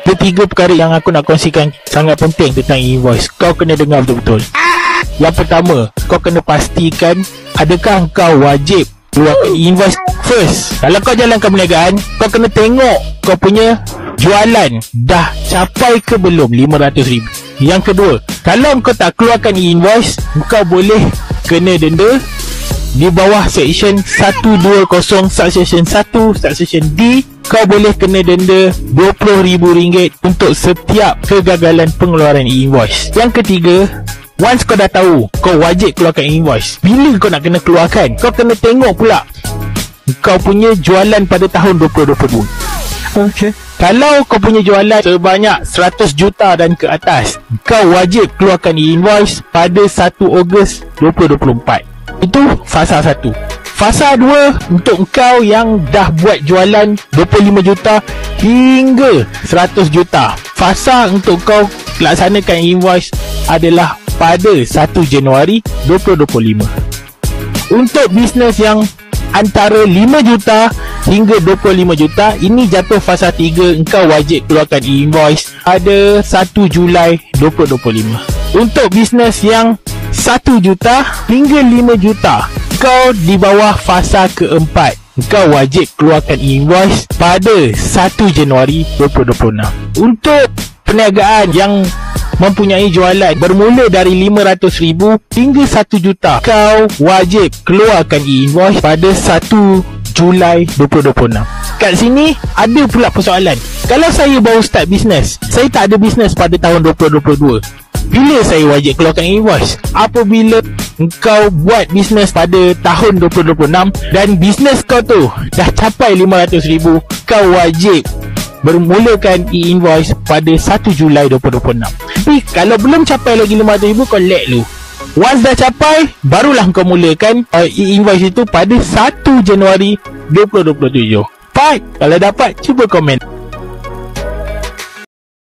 Ada 3 perkara yang aku nak kongsikan sangat penting tentang invoice. Kau kena dengar betul-betul. Yang pertama, kau kena pastikan adakah kau wajib keluarkan invoice first. Kalau kau jalankan perniagaan, kau kena tengok kau punya jualan dah capai ke belum 500,000. Yang kedua, kalau kau tak keluarkan invoice, kau boleh kena denda di bawah section 120 subsection 1 subsection D. Kau boleh kena denda RM20,000 untuk setiap kegagalan pengeluaran invoice. Yang ketiga, once kau dah tahu kau wajib keluarkan invoice, bila kau nak kena keluarkan, kau kena tengok pula kau punya jualan pada tahun 2022. Okay. Kalau kau punya jualan sebanyak 100 juta dan ke atas, kau wajib keluarkan invoice pada 1 Ogos 2024. Itu fasa 1. Fasa 2 untuk kau yang dah buat jualan 25 juta hingga 100 juta. Fasa untuk kau laksanakan invoice adalah pada 1 Januari 2025. Untuk bisnes yang antara 5 juta hingga 25 juta, ini jatuh fasa 3. Engkau wajib keluarkan invoice pada 1 Julai 2025. Untuk bisnes yang 1 juta hingga 5 juta, kau di bawah fasa keempat, kau wajib keluarkan invoice pada 1 Januari 2026. Untuk perniagaan yang mempunyai jualan bermula dari 500,000 hingga 1 juta, kau wajib keluarkan invoice pada 1 Julai 2026. Kat sini ada pula persoalan. Kalau saya baru start bisnes, saya tak ada bisnes pada tahun 2022, bila saya wajib keluarkan invoice? Apabila kau buat bisnes pada tahun 2026 dan bisnes kau tu dah capai 500,000, kau wajib bermulakan e-invoice pada 1 Julai 2026. Tapi kalau belum capai lagi 500,000, kau let dulu. Once dah capai, barulah kau mulakan e-invoice itu pada 1 Januari 2027. Kalau dapat, cuba komen.